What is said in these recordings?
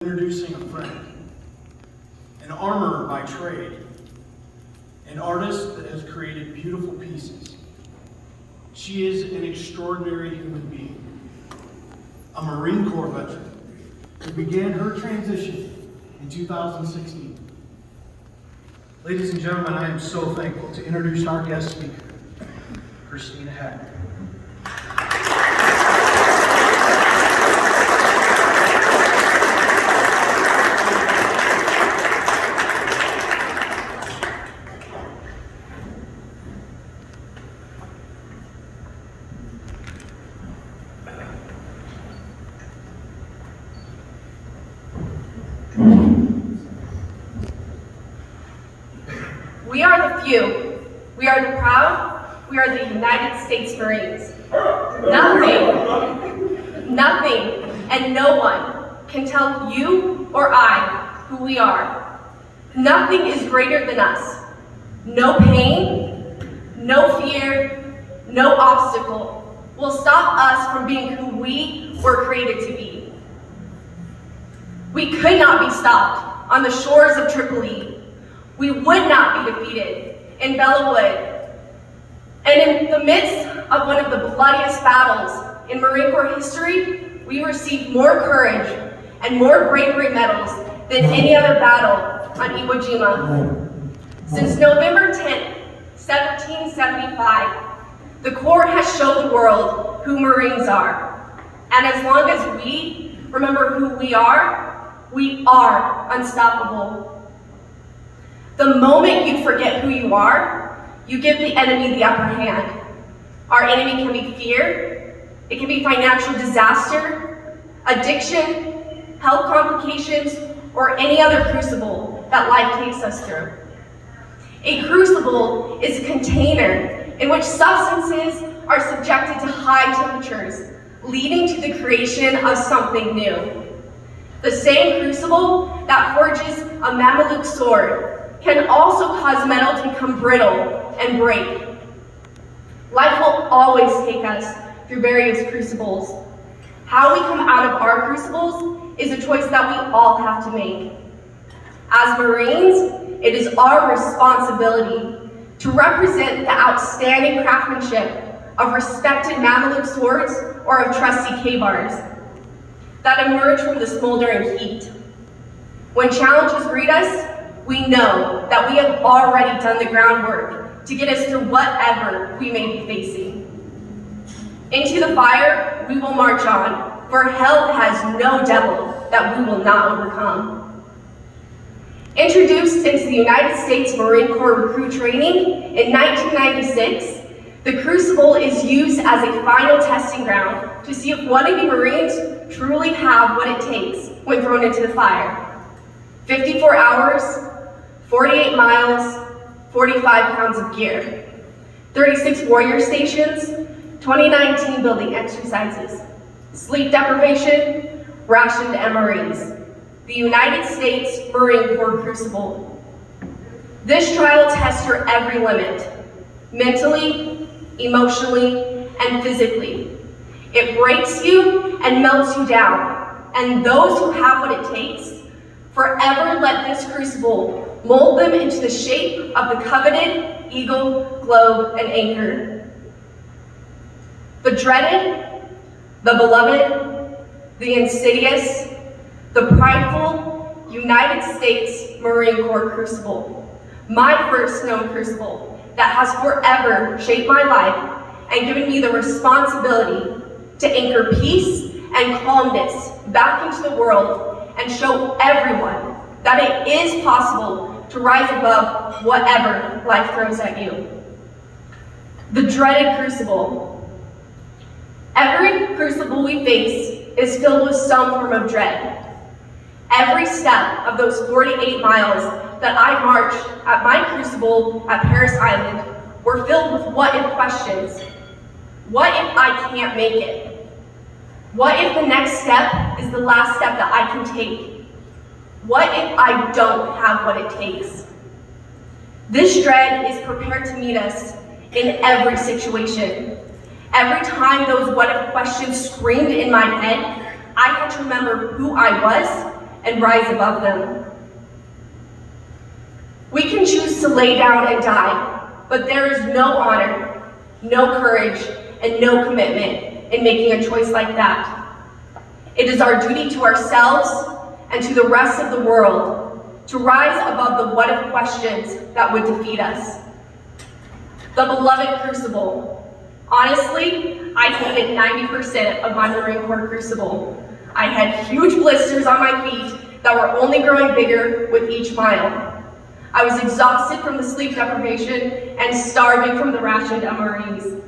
Introducing a friend, an armorer by trade, an artist that has created beautiful pieces. She is an extraordinary human being, a Marine Corps veteran who began her transition in 2016. Ladies and gentlemen, I am so thankful to introduce our guest speaker, Christina Hacker. We are the few. We are the proud. We are the United States Marines. Nothing, and no one can tell you or I who we are. Nothing is greater than us. No pain, no fear, no obstacle will stop us from being who we were created to be. We could not be stopped on the shores of Tripoli. We would not be defeated in Bellawood. And in the midst of one of the bloodiest battles in Marine Corps history, we received more courage and more bravery medals than any other battle on Iwo Jima. Since November 10th, 1775, the Corps has shown the world who Marines are. And as long as we remember who we are unstoppable. The moment you forget who you are, you give the enemy the upper hand. Our enemy can be fear, it can be financial disaster, addiction, health complications, or any other crucible that life takes us through. A crucible is a container in which substances are subjected to high temperatures, leading to the creation of something new. The same crucible that forges a Mameluke sword can also cause metal to become brittle and break. Life will always take us through various crucibles. How we come out of our crucibles is a choice that we all have to make. As Marines, it is our responsibility to represent the outstanding craftsmanship of respected Mameluke swords or of trusty K-bars that emerge from the smoldering heat. When challenges greet us, we know that we have already done the groundwork to get us through whatever we may be facing. Into the fire, we will march on, for hell has no devil that we will not overcome. Introduced into the United States Marine Corps recruit training in 1996, the Crucible is used as a final testing ground to see if wannabe Marines truly have what it takes when thrown into the fire. 54 hours, 48 miles, 45 pounds of gear, 36 warrior stations, 29 team building exercises, sleep deprivation, rationed MREs. The United States Marine Corps Crucible. This trial tests your every limit, mentally, emotionally, and physically. It breaks you and melts you down, and those who have what it takes forever let this crucible mold them into the shape of the coveted eagle, globe, and anchor. The dreaded, the beloved, the insidious, the prideful United States Marine Corps Crucible. My first known crucible that has forever shaped my life and given me the responsibility to anchor peace and calmness back into the world and show everyone that it is possible to rise above whatever life throws at you. The dreaded crucible. Every crucible we face is filled with some form of dread. Every step of those 48 miles that I marched at my crucible at Paris Island were filled with what-if questions. What if I can't make it? What if the next step is the last step that I can take? What if I don't have what it takes? This dread is prepared to meet us in every situation. Every time those what if questions screamed in my head, I had to remember who I was and rise above them. We can choose to lay down and die, but there is no honor, no courage, and no commitment in making a choice like that. It is our duty to ourselves and to the rest of the world to rise above the what-if questions that would defeat us. The beloved crucible. Honestly, I hated 90% of my Marine Corps crucible. I had huge blisters on my feet that were only growing bigger with each mile. I was exhausted from the sleep deprivation and starving from the rationed MREs.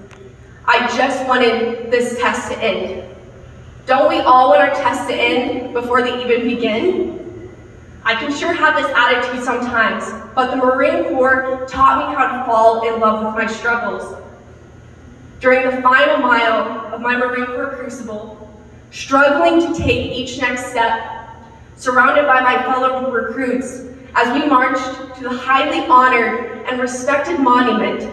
I just wanted this test to end. Don't we all want our tests to end before they even begin? I can sure have this attitude sometimes, but the Marine Corps taught me how to fall in love with my struggles. During the final mile of my Marine Corps crucible, struggling to take each next step, surrounded by my fellow recruits, as we marched to the highly honored and respected monument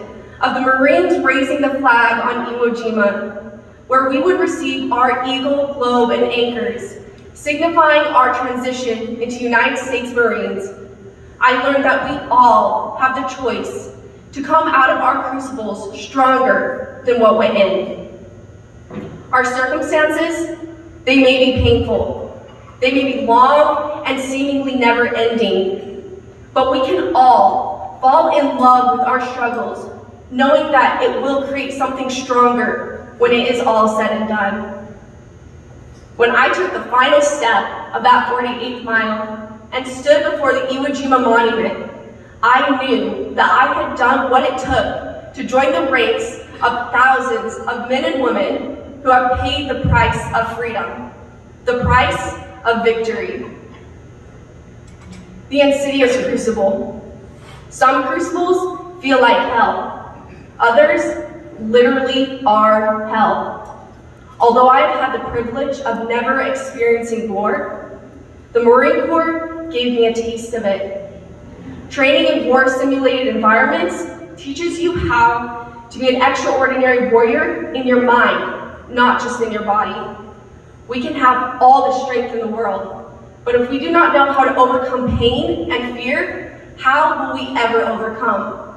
of the Marines raising the flag on Iwo Jima, where we would receive our eagle, globe, and anchors, signifying our transition into United States Marines, I learned that we all have the choice to come out of our crucibles stronger than what went in. Our circumstances, they may be painful, they may be long and seemingly never ending, but we can all fall in love with our struggles, knowing that it will create something stronger when it is all said and done. When I took the final step of that 48th mile and stood before the Iwo Jima monument, I knew that I had done what it took to join the ranks of thousands of men and women who have paid the price of freedom, the price of victory. The insidious crucible. Some crucibles feel like hell. Others literally are hell. Although I have had the privilege of never experiencing war, the Marine Corps gave me a taste of it. Training in war-simulated environments teaches you how to be an extraordinary warrior in your mind, not just in your body. We can have all the strength in the world, but if we do not know how to overcome pain and fear, how will we ever overcome?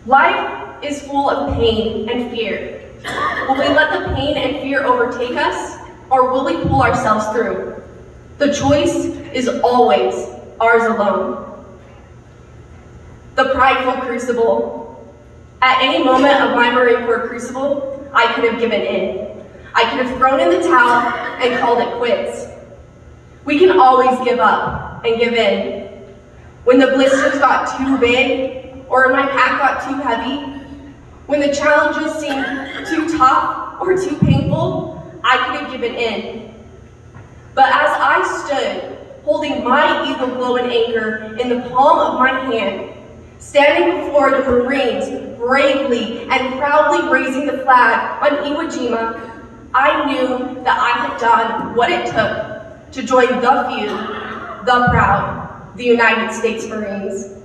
Life is full of pain and fear. Will we let the pain and fear overtake us, or will we pull ourselves through? The choice is always ours alone. The prideful crucible. At any moment of my Marine Corps crucible, I could have given in. I could have thrown in the towel and called it quits. We can always give up and give in. When the blisters got too big, or my pack got too heavy, when the challenges seemed too tough or too painful, I could have given in. But as I stood, holding my eagle, globe, and anchor in the palm of my hand, standing before the Marines, bravely and proudly raising the flag on Iwo Jima, I knew that I had done what it took to join the few, the proud, the United States Marines.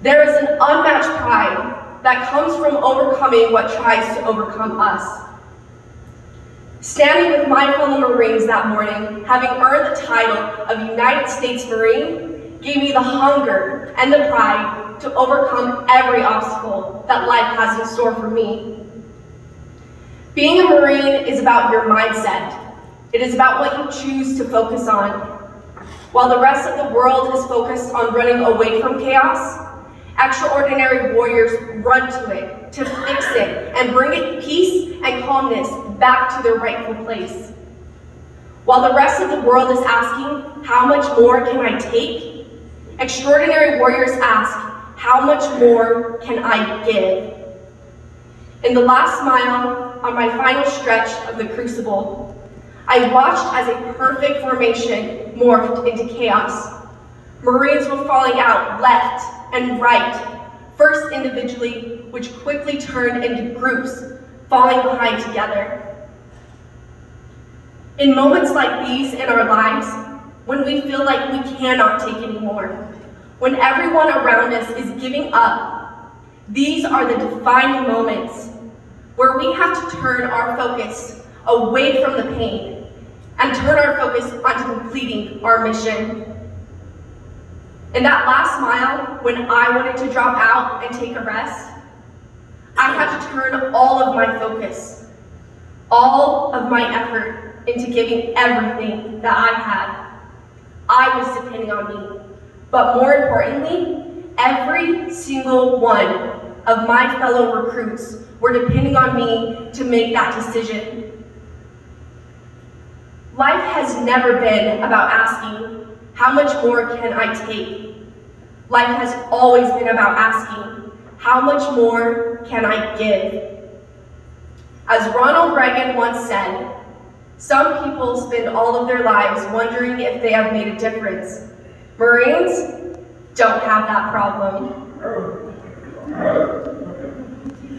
There is an unmatched pride that comes from overcoming what tries to overcome us. Standing with my fellow Marines that morning, having earned the title of United States Marine, gave me the hunger and the pride to overcome every obstacle that life has in store for me. Being a Marine is about your mindset. It is about what you choose to focus on. While the rest of the world is focused on running away from chaos, extraordinary warriors run to it, to fix it, and bring it peace and calmness back to their rightful place. While the rest of the world is asking, how much more can I take? Extraordinary warriors ask, how much more can I give? In the last mile, on my final stretch of the crucible, I watched as a perfect formation morphed into chaos. Marines were falling out left and right, first individually, which quickly turned into groups, falling behind together. In moments like these in our lives, when we feel like we cannot take anymore, when everyone around us is giving up, these are the defining moments where we have to turn our focus away from the pain, and turn our focus onto completing our mission. In that last mile, when I wanted to drop out and take a rest, I had to turn all of my focus, all of my effort into giving everything that I had. I was depending on me, but more importantly, every single one of my fellow recruits were depending on me to make that decision. Life has never been about asking, how much more can I take? Life has always been about asking, how much more can I give? As Ronald Reagan once said, some people spend all of their lives wondering if they have made a difference. Marines don't have that problem.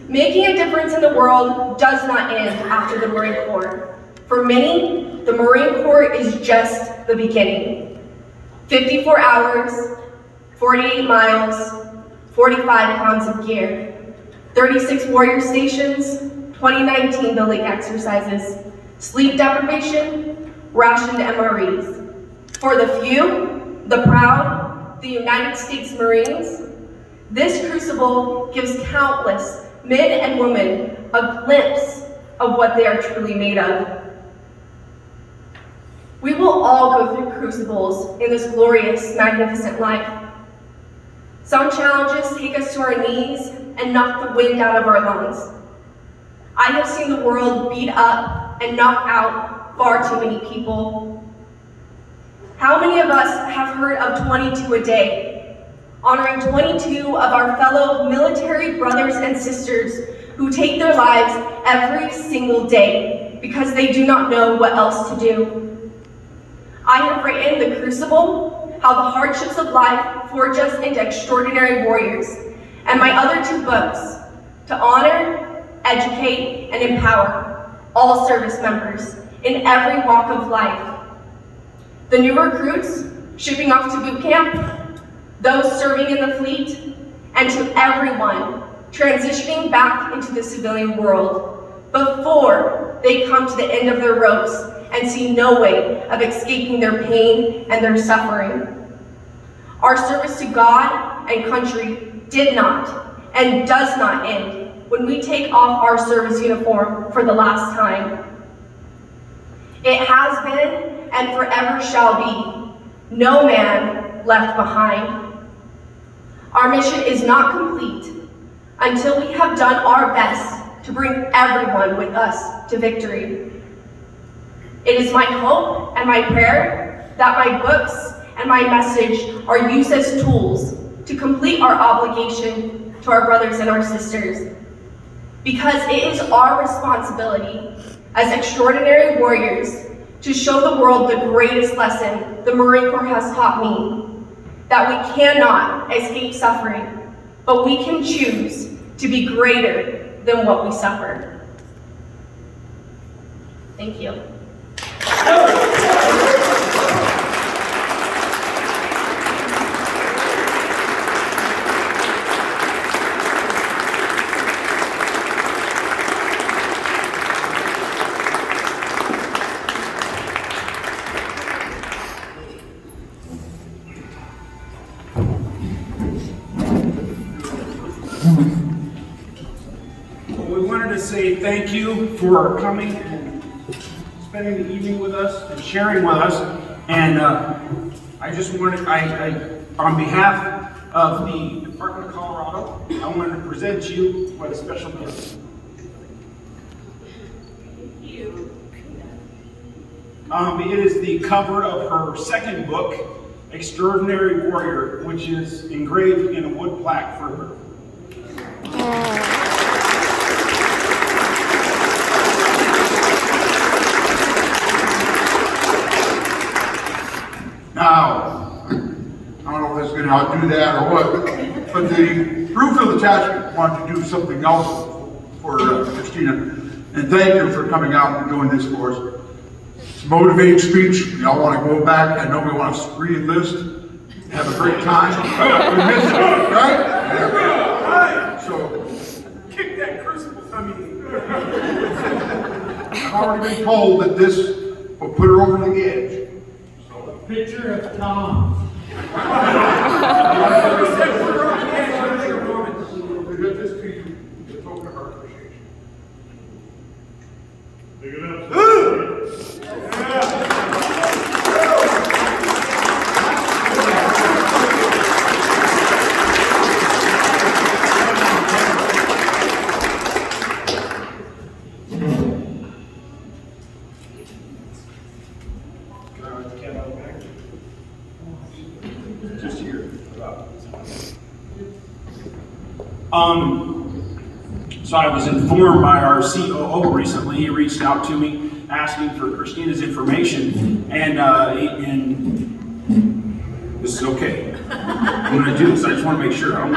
Making a difference in the world does not end after the Marine Corps. For many, the Marine Corps is just the beginning. 54 hours, 48 miles, 45 pounds of gear, 36 warrior stations, 29 team building exercises, sleep deprivation, rationed MREs. For the few, the proud, the United States Marines, this crucible gives countless men and women a glimpse of what they are truly made of. We will all go through crucibles in this glorious, magnificent life. Some challenges take us to our knees and knock the wind out of our lungs. I have seen the world beat up and knock out far too many people. How many of us have heard of 22 a day, honoring 22 of our fellow military brothers and sisters who take their lives every single day because they do not know what else to do? I have written The Crucible, How the Hardships of Life Forge Us into Extraordinary Warriors, and my other two books, To Honor, Educate, and Empower all service members in every walk of life. The new recruits shipping off to boot camp, those serving in the fleet, and to everyone transitioning back into the civilian world before they come to the end of their ropes and see no way of escaping their pain and their suffering. Our service to God and country did not and does not end when we take off our service uniform for the last time. It has been and forever shall be no man left behind. Our mission is not complete until we have done our best to bring everyone with us to victory. It is my hope and my prayer that my books and my message are used as tools to complete our obligation to our brothers and our sisters. Because it is our responsibility as extraordinary warriors to show the world the greatest lesson the Marine Corps has taught me, that we cannot escape suffering, but we can choose to be greater than what we suffer. Thank you. We wanted to say thank you for coming and spending the evening with us and sharing with us. And I just wanted, on behalf of the Department of Colorado, I wanted to present you with a special gift. It is the cover of her second book, Extraordinary Warrior, which is engraved in a wood plaque for her. Now, I don't know if this is going to outdo that or what, but the Brewfield Attachment wanted to do something else for Christina, and thank you for coming out and doing this for us. It's a motivating speech. We all want to go back. I know we want to re-enlist, have a great time. We miss it, right? Yeah. So, Kick that crucible, I've already been told that this will put her over the edge. Picture of Tom. Present this to you, the token of our appreciation. Big enough. Just here. So I was informed by our COO recently. He reached out to me asking for Christina's information, and this is okay. I'm going to do this. I just want to make sure. I'm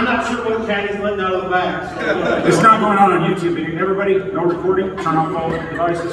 not sure what Caddy's letting out of the bag. So It's not going on YouTube. Everybody, no recording. Turn off all devices.